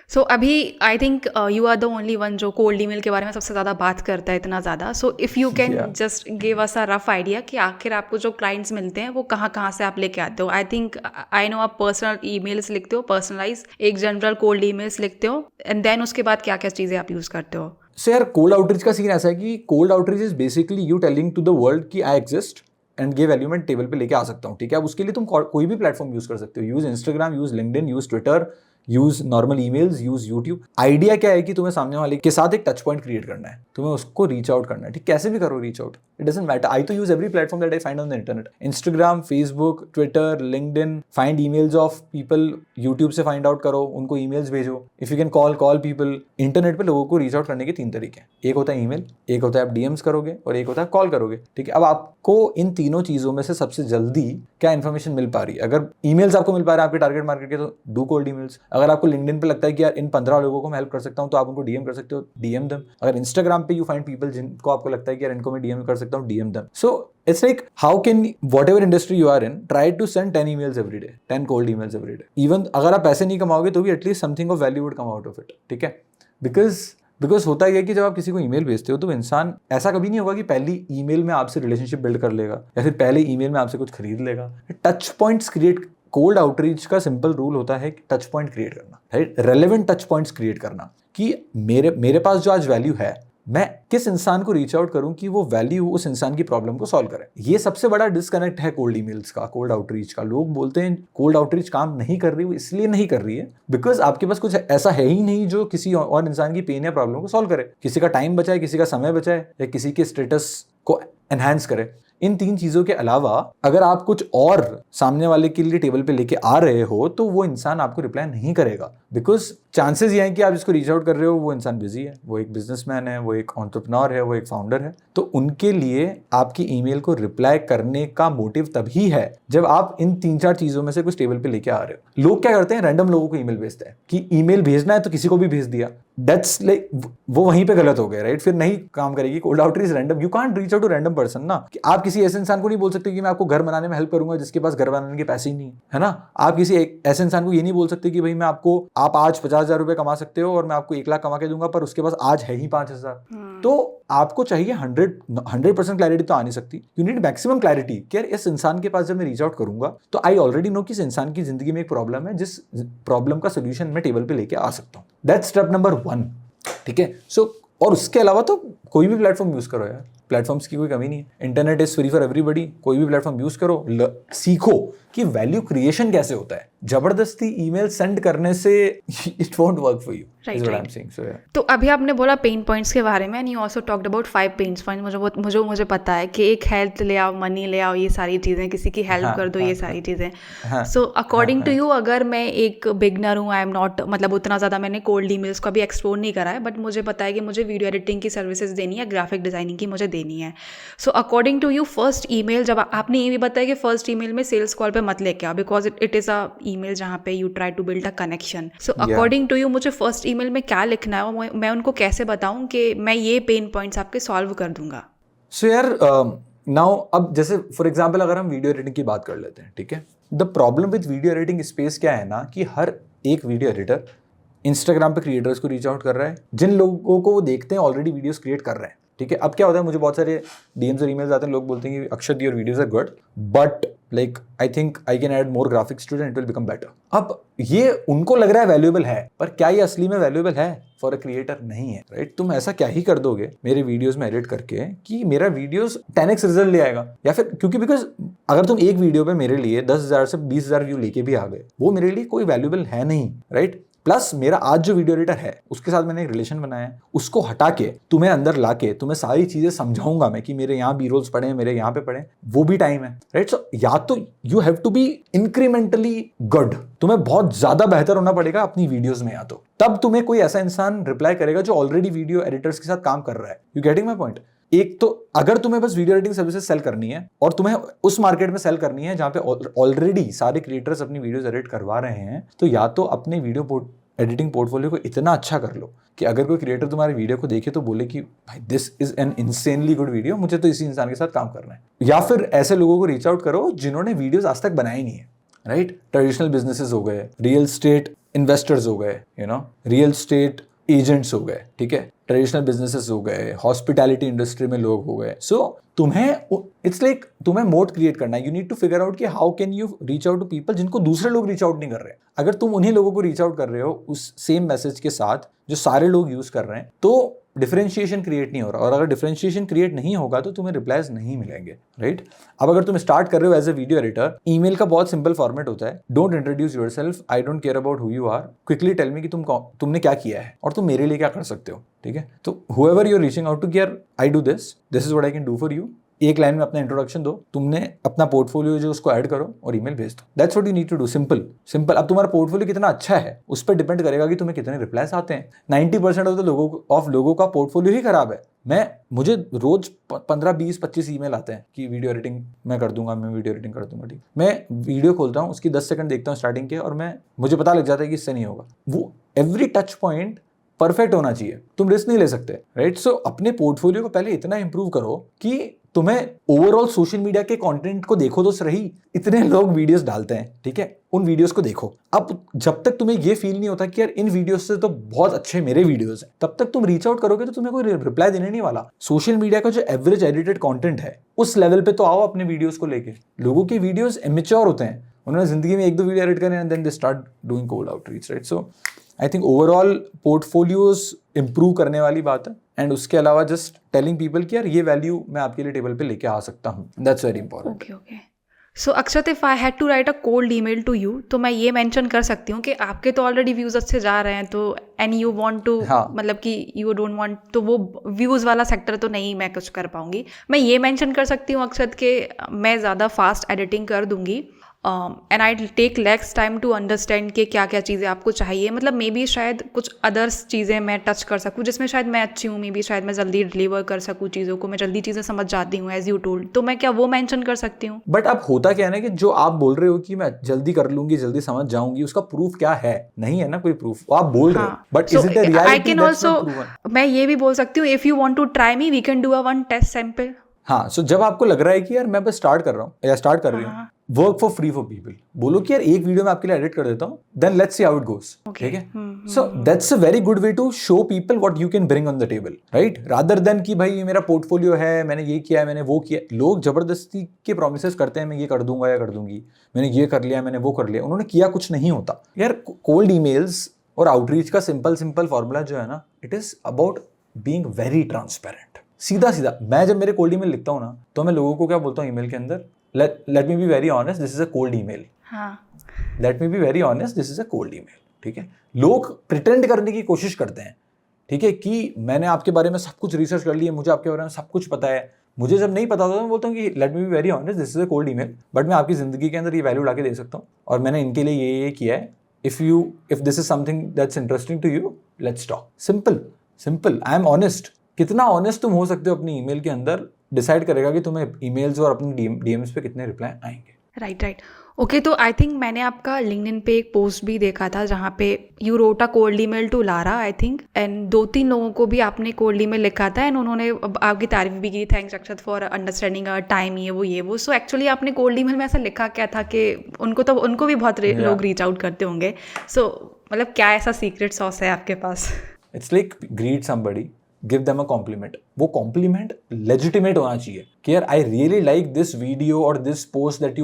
सो अभी I think you are the only one जो कोल्ड ईमेल के बारे में सबसे ज़्यादा बात करता है, इतना ज़्यादा। So if you can just give us a rough idea कि आखिर आपको जो क्लाइंट्स मिलते हैं वो कहाँ कहाँ से आप लेके आते हो। आई थिंक आई नो आप पर्सनल ईमेल्स लिखते हो, पर्सनलाइज एक जनरल कोल्ड ईमेल्स लिखते हो, एंड देन उसके बाद क्या क्या चीज़ें आप यूज़ करते हो। सो यार कोल्ड आउटरीच का सीन ऐसा है कि cold outreach is basically you telling to the world कि आई एग्जिस्ट एंड ये वैल्यू मैं टेबल पे लेके आ सकता हूँ, ठीक है। अब उसके लिए तुम कोई भी प्लेटफॉर्म यूज कर सकते हो, use Instagram, use LinkedIn, use Twitter, use normal emails, use YouTube. Idea क्या है कि तुम्हें सामने वाले के साथ एक टच पॉइंट क्रिएट करना है, तुम्हें उसको रीच आउट करना है, ठीक। कैसे भी करो reach out, it doesn't matter. I तो use every platform that I find on the internet, Instagram, Facebook, Twitter, LinkedIn, find emails of people, YouTube से फाइंड आउट करो, उनको ईमेल्स भेजो। If you can call people. Internet पे लोगों को reach out करने के 3 तरीके हैं, एक होता है ईमेल, एक होता है आप डीएम्स करोगे, और एक होता है कॉल करोगे, ठीक है। अब आपको इन तीनों चीजों में से सबसे जल्दी क्या इन्फॉर्मेशन मिल पा रही है? अगर ईमेल्स आपको मिल पा रहा है आपके टारगेट मार्केट के, तो डू कोल्ड ईमेल्स। अगर आपको लिंक्डइन पे लगता है कि यार इन 15 लोगों को मैं हेल्प कर सकता हूं, तो आप उनको डीएम कर सकते हो, डीएम देम। अगर इंस्टाग्राम पे यू फाइंड पीपल जिनको आपको लगता है कि यार इनको मैं डीएम कर सकता हूं, DM them. So it's like how can whatever industry you are in, try to send 10 emails every day, 10 cold emails every day. Even अगर आप पैसे नहीं कमाओगे तो भी at least something of value would come out of it, ठीक है। Because होता ही है कि जब आप किसी को ईमेल भेजते हो तो इंसान ऐसा कभी नहीं होगा कि पहली ईमेल में आपसे रिलेशनशिप बिल्ड कर लेगा या फिर पहले ईमेल में आपसे कुछ खरीद लेगा। Touch points create, cold outreach का सिंपल रूल होता है कि टच पॉइंट क्रिएट करना, right. Relevant touch points create करना कि मेरे पास जो आज वैल्यू है, मैं किस इंसान को रीच आउट करूं कि वो वैल्यू उस इंसान की प्रॉब्लम को सॉल्व करे। ये सबसे बड़ा डिस्कनेक्ट है कोल्ड ईमेल्स का, कोल्ड आउटरीच का। लोग बोलते हैं कोल्ड आउटरीच काम नहीं कर रही, वो इसलिए नहीं कर रही है बिकॉज आपके पास कुछ ऐसा है ही नहीं जो किसी और इंसान की पेन या प्रॉब्लम को सॉल्व करे, किसी का टाइम बचाए, किसी का समय बचाए, या किसी के स्टेटस को एनहांस करे। इन 3 चीजों के अलावा अगर आप कुछ और सामने वाले के लिए टेबल पे लेके आ रहे हो तो वो इंसान आपको रिप्लाई नहीं करेगा, बिकॉज चांसेस ये हैं कि आप जिसको रीच आउट कर रहे हो वो इंसान बिजी है, वो एक बिजनेसमैन है, वो एक एंटरप्रेन्योर है, वो एक फाउंडर है। तो उनके लिए आपकी ईमेल को रिप्लाई करने का मोटिव तभी है जब आप इन 3-4 चीजों में से कुछ टेबल पे लेके आ रहे हो। लोग क्या करते हैं, रैंडम लोगों को ईमेल भेजते हैं कि ईमेल भेजना है तो किसी को भी भेज दिया। दैट्स लाइक वो वहीं पे गलत हो गया, राइट। फिर नहीं काम करेगी cold outreach random. You can't reach out to random person ना, कि आप किसी ऐसे इंसान को नहीं बोल सकते कि मैं आपको घर बनाने में हेल्प करूंगा जिसके पास घर बनाने के पैसे ही नहीं है ना। आप किसी एक ऐसे इंसान को ये नहीं बोल सकते कि भाई मैं आपको, आप आज 50,000 रुपए कमा सकते हो और मैं आपको 1 लाख कमा के दूंगा, पर उसके पास आज है ही 5,000। तो आपको चाहिए 100% क्लैरिटी तो आ नहीं सकती। यू नीड मैक्सिमम क्लैरिटी कि यार इस इंसान के पास जब मैं रीच आउट करूंगा तो आई ऑलरेडी नो कि इस इंसान की जिंदगी में एक प्रॉब्लम है, जिस प्रॉब्लम का सोल्यूशन मैं टेबल पे लेके आ सकता हूँ। दैट्स स्टेप नंबर 1, ठीक है। सो और उसके अलावा तो कोई भी प्लेटफॉर्म यूज करो यार, प्लेटफॉर्म्स की कोई कमी नहीं है। Internet is free for everybody, कोई भी प्लेटफॉर्म यूज करो, सीखो कि वैल्यू क्रिएशन कैसे होता है। जबरदस्ती ईमेल सेंड करने से it won't work for you, is what I am saying. So तो अभी आपने बोला पेन पॉइंट्स के बारे में, and you also talked about 5 pain points. मुझे पता है कि एक हेल्थ ले आओ, मनी ले आओ, ये सारी चीज़ें, किसी की हेल्प कर दो, ये सारी चीज़ें। सो अकॉर्डिंग टू यू, अगर मैं एक बिगनर हूँ, आई एम नॉट, मतलब उतना ज़्यादा मैंने कोल्ड ईमेल्स को अभी एक्सप्लोर नहीं करा है, बट मुझे पता है कि मुझे वीडियो एडिटिंग की सर्विसेज देनी है, ग्राफिक डिजाइनिंग की मुझे देनी है। So according to you, first email, जब आपने ये भी बताया कि फर्स्ट ईमेल में सेल्स कॉल पे मत लेके आओ, because it is a email जहाँ पे you try to build a connection. So according to you, मुझे फर्स्ट ईमेल में क्या लिखना है, मैं उनको कैसे बताऊं कि मैं ये पेन पॉइंट्स आपके सॉल्व कर दूंगा। सो यार नाउ, अब जैसे फॉर एग्जांपल अगर हम वीडियो एडिटिंग की बात कर लेते हैं, ठीक है। The problem with video editing space क्या है ना, कि हर एक वीडियो एडिटर इंस्टाग्राम पे क्रिएटर्स को रीच आउट कर रहा है, जिन लोगों को वो देखते हैं ऑलरेडी वीडियोस क्रिएट कर रहे हैं, ठीक है। अब क्या होता है, मुझे बहुत सारे डीएम्स और ईमेल्स आते हैं, लोग बोलते हैं कि Akshat your videos are good, but like I think I can add more graphics to it and it will become better. अब ये उनको लग रहा है वैल्यूएबल है, पर क्या ये असली में वैल्यूएबल है फॉर अ क्रिएटर? नहीं है, राइट। तुम ऐसा क्या ही कर दोगे मेरे वीडियोस में एडिट करके कि मेरा वीडियोस 10x रिजल्ट ले आएगा, या फिर क्योंकि बिकॉज अगर तुम एक वीडियो पे मेरे लिए 10,000 से 20,000 व्यू लेके भी आ गए, वो मेरे लिए कोई वैल्यूएबल है नहीं, राइट। प्लस मेरा आज जो वीडियो एडिटर है उसके साथ मैंने एक रिलेशन बनाया है, उसको हटा के तुम्हें अंदर लाके तुम्हें सारी चीजें समझाऊंगा मैं कि मेरे यहाँ बी रोल्स पड़े हैं, मेरे यहाँ पे पड़े हैं, वो भी टाइम है, राइट। सो या तो you have to be incrementally good, तुम्हें बहुत ज्यादा बेहतर होना पड़ेगा अपनी वीडियोस में, या तो तब तुम्हें कोई ऐसा इंसान रिप्लाई करेगा जो ऑलरेडी वीडियो एडिटर्स के साथ काम कर रहा है। You getting my point? एक तो अगर तुम्हें बस वीडियो एडिटिंग सर्विसेज सेल करनी है और तुम्हें उस मार्केट में सेल करनी है जहां पे ऑलरेडी सारे क्रिएटर्स अपनी वीडियोस एडिट करवा रहे हैं, तो या तो अपने वीडियो एडिटिंग पोर्टफोलियो को इतना अच्छा कर लो कि अगर कोई क्रिएटर तुम्हारी वीडियो को देखे तो बोले कि भाई this is an insanely good video, मुझे तो इसी इंसान के साथ काम करना है। या फिर ऐसे लोगों को रीच आउट करो जिन्होंने वीडियोस आज तक बनाई नहीं है, राइट। ट्रेडिशनल बिजनेसेस हो गए, रियल स्टेट इन्वेस्टर्स हो गए, रियल स्टेट एजेंट्स हो गए, ठीक है, ट्रेडिशनल बिजनेसेस हो गए, हॉस्पिटैलिटी इंडस्ट्री में लोग हो गए। सो तुम्हें इट्स लाइक तुम्हें मोड क्रिएट करना है। You need to figure out कि how can you reach out to people जिनको दूसरे लोग रीच आउट नहीं कर रहे। अगर तुम उन्हीं लोगों को रीच आउट कर रहे हो उस सेम मैसेज के साथ जो सारे लोग यूज कर रहे हैं, तो डिफरेंशिएशन क्रिएट नहीं हो रहा, और अगर डिफरेंशिएशन क्रिएट नहीं होगा तो तुम्हें रिप्लाईज नहीं मिलेंगे, राइट। अब अगर तुम स्टार्ट कर रहे हो as a video editor, email का बहुत सिंपल फॉर्मेट होता है, don't introduce yourself, I don't care about who you are, quickly tell me कि तुमने क्या किया है और तुम मेरे लिए क्या कर सकते हो, ठीक है। तो whoever you are reaching out to कि यार I do this is what I can do for you, एक लाइन में अपना इंट्रोडक्शन दो, तुमने अपना पोर्टफोलियो जो उसको ऐड करो और ईमेल भेज दो। That's what you need to do, simple. अब तुम्हारा पोर्टफोलियो कितना अच्छा है उस पर डिपेंड करेगा कि तुम्हें कितने रिप्लाईज आते हैं। 90% ऑफ लोगों का पोर्टफोलियो ही खराब है। मुझे रोज 15, 20, 25 ईमेल आते हैं कि वीडियो एडिटिंग मैं कर दूंगा, मैं वीडियो एडिटिंग कर दूंगा, ठीक। मैं वीडियो खोलता हूँ, उसकी 10 सेकंड देखता हूँ स्टार्टिंग के, और मुझे पता लग जाता है कि इससे नहीं होगा। वो एवरी टच पॉइंट परफेक्ट होना चाहिए, तुम रिस्क नहीं ले सकते, राइट। सो अपने पोर्टफोलियो को पहले इतना इंप्रूव करो कि तुम्हें ओवरऑल सोशल मीडिया के कंटेंट को देखो तो सही, इतने लोग वीडियोस डालते हैं, ठीक है, उन वीडियोस को देखो। अब जब तक तुम्हें ये फील नहीं होता कि यार इन वीडियोस से तो बहुत अच्छे मेरे वीडियोस हैं, तब तक तुम रीच आउट करोगे तो तुम्हें कोई रिप्लाई देने नहीं वाला। सोशल मीडिया का जो एवरेज एडिटेड कंटेंट है उस लेवल पे तो आओ अपने वीडियोस को लेके। लोगों के वीडियोस इमेच्योर होते हैं, उन्होंने जिंदगी में 1-2 वीडियो एडिट करे and then they start doing cold outreach, right. So I think overall portfolios improve करने वाली बात है, एंड उसके अलावा जस्ट टेलिंग पीपल कि यार ये वैल्यू मैं आपके लिए टेबल पे लेके आ सकता हूँ, that's very important. Okay. So Akshat, if I had to write a cold email to you, तो मैं ये मेंशन कर सकती हूँ कि आपके तो ऑलरेडी व्यूज अच्छे जा रहे हैं, तो एंड यू वांट टू, मतलब कि यू डोंट वांट, तो वो व्यूज वाला सेक्टर तो नहीं मैं कुछ कर पाऊंगी। मैं ये मेंशन कर सकती हूँ अक्षत के मैं ज़्यादा फास्ट एडिटिंग कर दूंगी, and I take less time to understand कि क्या क्या चीज़ें आपको चाहिए। मतलब मे बी शायद कुछ अदर्स चीज़ें मैं टच कर सकूँ जिसमें शायद मैं अच्छी हूँ, मे बी शायद मैं जल्दी डिलीवर कर सकूँ चीज़ों को, मैं जल्दी चीज़ें समझ जाती हूँ एज यू टोल्ड, तो मैं क्या वो मेंशन कर सकती हूँ? बट अब होता क्या है ना कि जो आप बोल रहे हो कि मैं जल्दी कर लूंगी, जल्दी समझ जाऊंगी, उसका प्रूफ क्या है? नहीं है ना कोई प्रूफ, आप बोल रहे हो, but is it the reality? I can also, मैं ये भी बोल सकती हूँ, if you want to try me we can do a one test sample. हाँ, सो जब आपको लग रहा है कि यार मैं बस स्टार्ट कर रहा हूँ या स्टार्ट कर रही हूँ, work for free for people, बोलो कि यार एक वीडियो में आपके लिए एडिट कर देता हूँ, then let's see how it goes, ठीक है। So that's a very good way to show people what you can bring on the table, right, rather than कि भाई मेरा पोर्टफोलियो है, मैंने ये किया है, मैंने वो किया। लोग जबरदस्ती के प्रोमिसेस करते हैं, मैं ये कर दूंगा या कर दूंगी, मैंने ये कर लिया, मैंने वो कर लिया, उन्होंने किया कुछ नहीं होता। यार कोल्ड ईमेल्स और आउटरीच का सिंपल फॉर्मूला जो है ना, it is about being very transparent. सीधा मैं जब मेरे कोल्ड ईमेल लिखता हूँ ना, तो मैं लोगों को क्या बोलता हूँ ईमेल के अंदर, let me be very honest, this is a cold email. Let me be very honest, this is a cold email, ठीक है। लोग प्रिटेंड करने की कोशिश करते हैं, ठीक है, कि मैंने आपके बारे में सब कुछ रिसर्च कर लिया, मुझे आपके बारे में सब कुछ पता है। मुझे जब नहीं पता होता तो मैं बोलता हूँ कि let me be very honest, this is a cold email, but मैं आपकी जिंदगी के अंदर ये वैल्यू लाके दे सकता हूँ और मैंने इनके लिए ये किया है। If this is something that's interesting to you, let's talk. Simple, I am honest. कितना ऑनेस्ट तुम हो सकते हो अपनी ईमेल के अंदर, डिसाइड करेगा कि तुम्हें ईमेल्स और अपनी डीएम्स पे कितने रिप्लाई आएंगे। राइट। ओके, तो आई थिंक मैंने आपका लिंक्डइन पे एक पोस्ट भी देखा था जहाँ पे you wrote a cold email to Lara, I think, and 2-3 लोगों को भी आपने कोल्ड ईमेल लिखा था एंड उन्होंने आपकी तारीफ भी की, thanks Akshat for understanding our time, ये वो। सो एक्चुअली आपने कोल्ड ईमेल में ऐसा लिखा क्या था कि उनको भी बहुत लोग रीच आउट करते होंगे। सो मतलब क्या ऐसा सीक्रेट सॉस है आपके पास? It's like greet somebody, give them a compliment. वो कॉम्प्लीमेंट लेजिटिमेट होना चाहिए कि यार I really like this video और this post that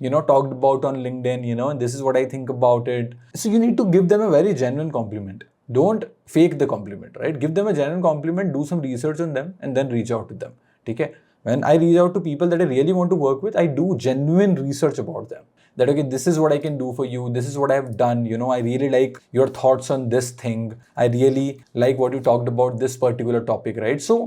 you know talked about on LinkedIn, and this is what I think about it. So you need to give them a very genuine compliment. Don't fake the compliment, right? Give them a genuine compliment, do some research on them and then reach out to them, ठीक है। When I reach out to people that I really want to work with, I do genuine research about them. That okay, this is what I can do for you, this is what I have done, you know, I really like your thoughts on this thing, I really like what you talked about this particular topic, right? So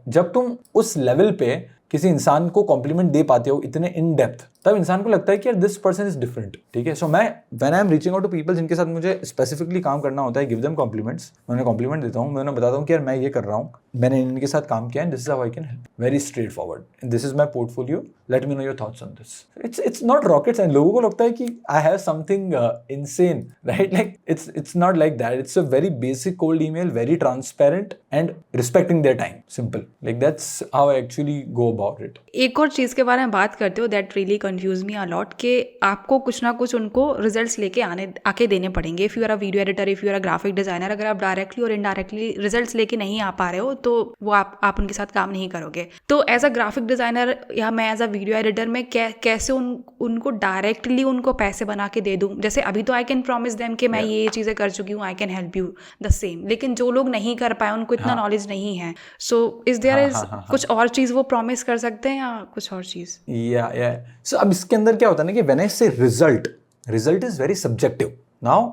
जब तुम उस level पे किसी इंसान को complement दे पाते हो इतने इन डेप्थ, तब इंसान को लगता है कि यार दिस पर्सन इज डिफरेंट, ठीक है? सो मैं when I am reaching out to people जिनके साथ मुझे स्पेसिफिकली काम करना होता है, गिव देम कॉम्प्लीमेंट्स, मैं उन्हें कॉम्प्लीमेंट देता हूँ, मैं उन्हें बताता हूँ कि यार मैं ये कर रहा हूँ, मैंने इनके साथ काम किया है, this is how I can help, very straight forward, this is my portfolio, let me know your thoughts on this. It's not rocket science. लोगों को लगता है कि I have something insane, right? Like it's not like that, it's a very basic cold email, very transparent and respecting their time, simple, like that's how I actually go about it. एक और चीज़ के बारे में बात करते हो that really confuse me a lot, कि आपको कुछ ना कुछ उनको रिजल्ट्स लेके आके देने पड़ेंगे। If you are a video editor, if you are a graphic designer, अगर आप डायरेक्टली और इनडायरेक्टली रिजल्ट्स लेके नहीं आ पा रहे हो तो वो आप उनके साथ काम नहीं करोगे। तो एज अ ग्राफिक डिजाइनर या मैं एज अ वीडियो एडिटर में कैसे उनको डायरेक्टली उनको पैसे बना के दे दूँ? जैसे अभी तो आई कैन प्रॉमिस देम कि मैं ये चीज़ें कर चुकी हूँ, I can help you the same, लेकिन जो लोग नहीं कर पाए, उनको इतना नॉलेज नहीं है, सो इज देयर इज कुछ और चीज़ वो प्रॉमिस कर सकते हैं या कुछ और चीज़? या सो अब इसके अंदर क्या होता है ना कि व्हेन आई से result is very subjective. Now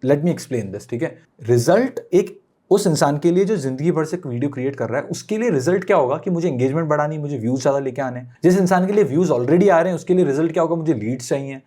let me explain this, ठीक है? रिजल्ट एक उस इंसान के लिए जो जिंदगी भर से वीडियो क्रिएट कर रहा है, उसके लिए रिजल्ट क्या होगा कि मुझे एंगेजमेंट बढ़ानी, मुझे व्यूज ज़्यादा लेके आने। जिस इंसान के लिए व्यूज ऑलरेडी आ रहे हैं उसके लिए रिजल्ट क्या होगा, मुझे लीड्स चाहिए।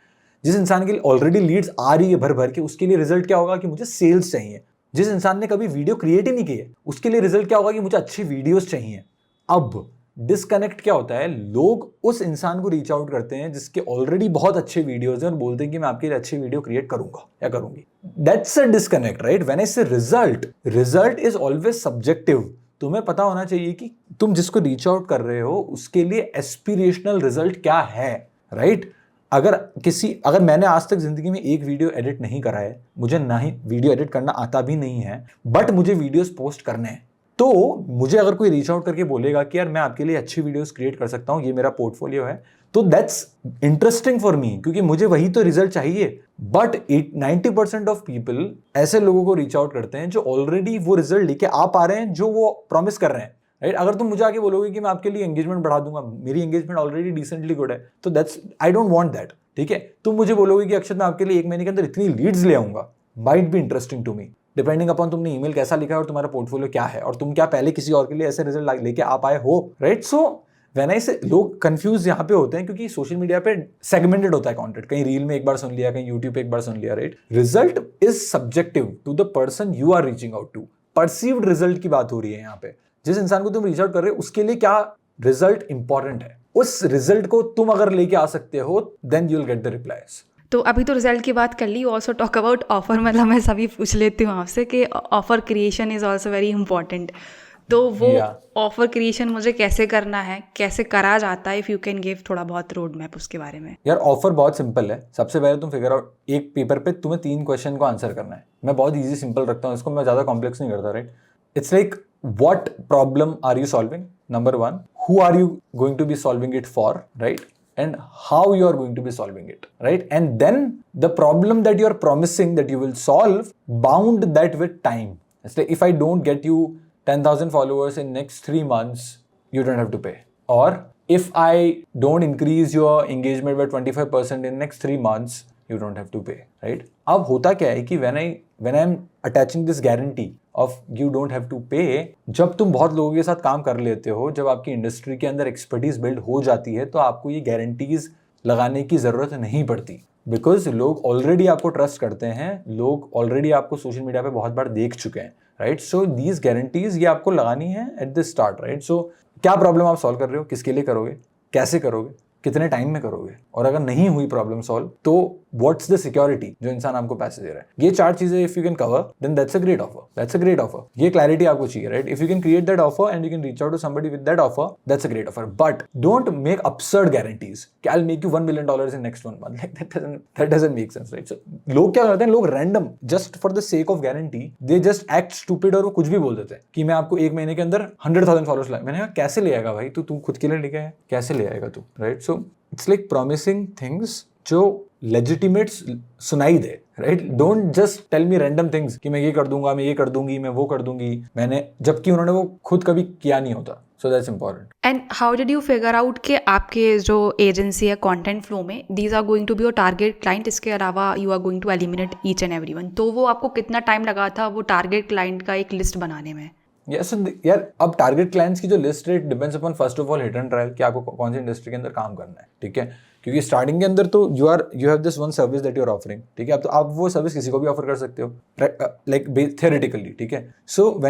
जिस इंसान के लिए ऑलरेडी लीड्स आ रही है भर भर के, उसके लिए रिजल्ट क्या होगा कि मुझे सेल्स चाहिए। जिस इंसान ने कभी वीडियो क्रिएट ही नहीं की है, उसके लिए रिजल्ट क्या होगा कि मुझे अच्छी वीडियोस चाहिए। अब डिस्कनेक्ट क्या होता है, लोग उस इंसान को रीच आउट करते हैं जिसके ऑलरेडी बहुत अच्छे वीडियोस हैं और बोलते हैं कि मैं आपके लिए अच्छी वीडियो क्रिएट करूंगा या करूंगी। That's a disconnect, right? When I से रिजल्ट इज ऑलवेज सब्जेक्टिव। तुम्हें पता होना चाहिए कि तुम जिसको रीच आउट कर रहे हो उसके लिए एस्पिरेशनल रिजल्ट क्या है, राइट? अगर मैंने आज तक जिंदगी में एक वीडियो एडिट नहीं करा है, मुझे ना ही वीडियो एडिट करना आता भी नहीं है, बट मुझे वीडियोस पोस्ट करने हैं, तो मुझे अगर कोई रीच आउट करके बोलेगा कि यार मैं आपके लिए अच्छी वीडियोस क्रिएट कर सकता हूं, ये मेरा पोर्टफोलियो है, तो दैट्स इंटरेस्टिंग फॉर मी, क्योंकि मुझे वही तो रिजल्ट चाहिए। बट 90% ऑफ पीपल ऐसे लोगों को रीच आउट करते हैं जो ऑलरेडी वो रिजल्ट लेके आ पा रहे हैं जो वो प्रॉमिस कर रहे हैं, राइट? अगर तुम मुझे आके बोलोगे कि मैं आपके लिए एंगेजमेंट बढ़ा दूंगा, मेरी एंगेजमेंट ऑलरेडी डिसेंटली गुड है, तो that's I don't want that, ठीक है? तुम मुझे बोलोगे कि अक्षत मैं आपके लिए 1 महीने के अंदर इतनी लीड्स ले आऊंगा, might be interesting to me, depending upon तुमने ईमेल कैसा लिखा है और तुम्हारा पोर्टफोलियो क्या है और तुम क्या पहले किसी और के लिए ऐसे रिजल्ट लेके आ पाए हो, राइट? सो व्हेन आई से लोग कंफ्यूज यहाँ पे होते हैं क्योंकि सोशल मीडिया पे सेगमेंटेड होता है कंटेंट, कहीं रील में एक बार सुन लिया, कहीं यूट्यूब पे एक बार सुन लिया, right? Result is subjective to the person you are reaching out to. Perceived result की बात हो रही है यहाँ पे। जिस इंसान को तुम रीच आउट कर रहे हो उसके लिए क्या रिजल्ट इंपॉर्टेंट है, उस रिजल्ट को तुम अगर लेके आ सकते हो then you will get the replies. तो अभी तो रिजल्ट की बात कर ली, ऑल्सो टॉक अबाउट ऑफर। मतलब मैं सभी पूछ लेती हूँ आपसे कि offer creation is also very important. तो वो ऑफर क्रिएशन मुझे कैसे करना है, कैसे करा जाता है? इफ यू कैन गिव थोड़ा बहुत रोड मैप उसके बारे में। यार ऑफर बहुत सिंपल है। सबसे पहले तुम फिगर आउट, एक पेपर पे तुम्हें 3 क्वेश्चन को आंसर करना है। मैं बहुत ईजी सिंपल रखता हूँ इसको, मैं ज़्यादा कॉम्प्लेक्स नहीं करता, right? It's like what problem are you solving, number 1, who are you going to be solving it for, right? And how you are going to be solving it, right? And then the problem that you are promising that you will solve, bound that with time. It's like if I don't get you 10,000 followers in next 3 months, you don't have to pay. Or if I don't increase your engagement by 25% in next 3 months, you don't have to pay, right? अब होता क्या है कि when I am attaching this guarantee of you don't have to pay, जब तुम बहुत लोगों के साथ काम कर लेते हो, जब आपकी इंडस्ट्री के अंदर एक्सपर्टीज बिल्ड हो जाती है, तो आपको ये गारंटीज लगाने की जरूरत नहीं पड़ती, बिकॉज लोग ऑलरेडी आपको ट्रस्ट करते हैं, लोग ऑलरेडी आपको सोशल मीडिया पे बहुत बार देख चुके हैं, राइट? सो दीज गारंटीज ये आपको लगानी है एट द स्टार्ट, राइट? सो क्या प्रॉब्लम आप सॉल्व कर रहे हो, किसके लिए करोगे, कैसे करोगे, कितने टाइम में करोगे, और अगर नहीं हुई प्रॉब्लम सॉल्व तो व्हाट्स द सिक्योरिटी जो इंसान आपको पैसे दे रहा है। ये 4 चीजें if you can cover then that's a great offer, that's a great offer. ये क्लैरिटी आपको चाहिए, right? If you can create that offer and you can reach out to somebody with that offer, that's a great offer. But don't make absurd guarantees कि I will make you $1 million in next 1 month, like that doesn't make sense, right? So लोग क्या करते हैं, लोग random just for the sake of guarantee they just act stupid और वो कुछ भी बोल देते हैं कि मैं आपको 1 महीने के अंदर 100,000 फॉलोअर्स लाए। मैंने कहा कैसे ले आएगा भाई, तू खुद के लिए लेके आया, कैसे ले आएगा तू, right? So it's like promising things जो लेजिटिमेट सुनाई दे, right? Don't just tell me random things कि मैं ये कर दूंगा, मैं ये कर दूंगी, मैं वो कर दूंगी, मैंने, जबकि उन्होंने वो खुद कभी किया नहीं होता. So that's important. And how did you figure out कि आपके जो एजेंसी है कंटेंट फ्लो में these are going to be your target client, इसके अलावा you are going to eliminate each and everyone, तो वो आपको कितना टाइम लगा था वो टारगेट क्लाइंट का एक लिस्ट बनाने में? यस यार, अब टारगेट क्लाइंट्स की जो लिस्ट है depends upon first of all hit and trial कि आपको कौन सी इंडस्ट्री के अंदर काम करना है, ठीक है? क्योंकि स्टार्टिंग के अंदर तो you have this one service that you are offering, ठीक है? अब तो आप वो सर्विस किसी को भी ऑफर कर सकते हो, लाइक थियोरेटिकली, ठीक है? सो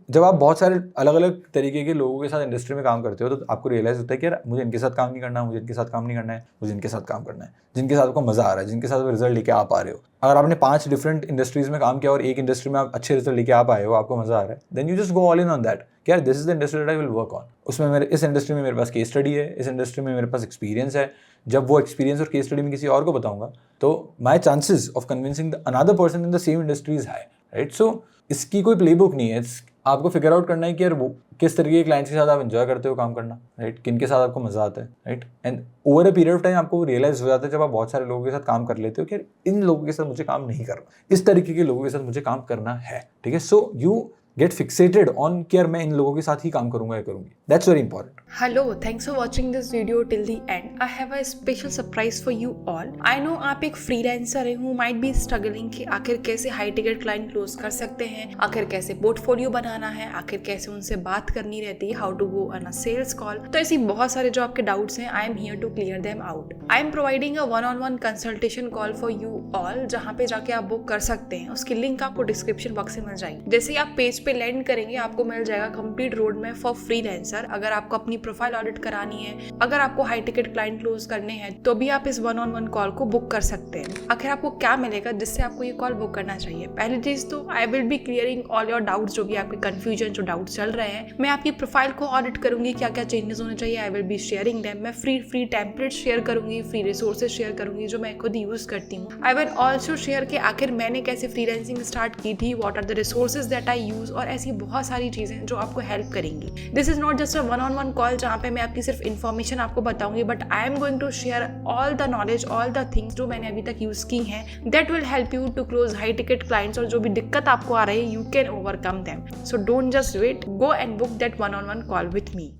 जब आप बहुत सारे अलग अलग तरीके के लोगों के साथ इंडस्ट्री में काम करते हो तो आपको रियलाइज होता है कि यार मुझे इनके साथ काम नहीं करना, मुझे इनके साथ काम नहीं करना है, मुझे इनके साथ काम करना है, जिनके साथ आपको मजा आ रहा है, जिनके साथ रिजल्ट लेके आ पा रहे हो. अगर आपने 5 डिफरेंट इंडस्ट्रीज में काम किया और एक इंडस्ट्री में आप अच्छे रिजल्ट लेके आ पाए हो, आपको मजा आ रहा है, then you just go all in on that. यार this is the industry that I will work on. उसमें इस इंडस्ट्री में मेरे पास केस स्टडी है, इस इंडस्ट्री में मेरे पास एक्सपीरियंस है. जब वो एक्सपीरियंस और केस स्टडी में किसी और को बताऊंगा तो my chances of convincing another person in the same industry is high, right? So इसकी कोई प्लेबुक नहीं है. आपको फिगर आउट करना है कि यार वो किस तरीके के क्लाइंट्स के साथ आप एंजॉय करते हो काम करना, राइट? किन के साथ आपको मजा आता है, right? And over a period of time आपको रियलाइज हो जाता है जब आप बहुत सारे लोगों के साथ काम कर लेते हो कि यार इन लोगों के साथ मुझे काम नहीं करना, इस तरीके के लोगों के साथ मुझे काम करना है, ठीक है? So you get fixated on कि यार मैं इन लोगों के साथ ही काम करूंगा या करूंगी. That's very important. Hello, thanks for watching this video till the end. I have a special surprise for you all. I know आप एक फ्रीलांसर है हु माइट बी स्ट्रगलिंग कि आखिर कैसे हाई टिकट क्लाइंट क्लोज कर सकते हैं, आखिर कैसे पोर्टफोलियो बनाना है, आखिर कैसे उनसे बात करनी रहती है, how to go on a sales call. तो ऐसी बहुत सारे जो आपके डाउट्स हैं, I am here to clear them out. I am providing a 1-on-1 consultation call for you all, जहाँ पे जाके आप बुक कर सकते हैं. उसकी लिंक आपको डिस्क्रिप्शन बॉक्स में मिल जाएगी. जैसे ही आप पेज पे लैंड करेंगे आपको मिल जाएगा complete road map for freelancer. अगर आपको अपनी प्रोफाइल ऑडिट करानी है, अगर आपको हाई टिकट क्लाइंट क्लोज करने हैं, तो भी आप इस 1-on-1 कॉल को बुक कर सकते हैं. आखिर आपको क्या मिलेगा जिससे आपको ये कॉल बुक करना चाहिए? पहली चीज तो I will be clearing all your doubts, जो भी आपके कंफ्यूजन, जो डाउट्स चल रहे हैं. मैं आपकी प्रोफाइल को ऑडिट करूंगी, क्या क्या चेंजेस होने चाहिए. I will be sharing them. मैं फ्री टेम्पलेट शेयर करूंगी, फ्री रिसोर्सेज शेयर करूंगी जो मैं खुद यूज करती हूँ. आई विल ऑल्सो शेयर कि आखिर मैंने कैसे फ्रीलांसिंग स्टार्ट की थी, what are the resources that I use, और ऐसी बहुत सारी चीजें जो आपको हेल्प करेंगी. This is not just a 1-on-1 call जहाँ पे मैं आपकी सिर्फ इन्फॉर्मेशन आपको बताऊंगी, but I am going to share all the knowledge, all the things जो मैंने अभी तक यूज की हैं, that will help you to close high ticket clients. और जो भी दिक्कत आपको आ रही है, you can overcome them. So don't just wait, go and book that 1-on-1 call with me.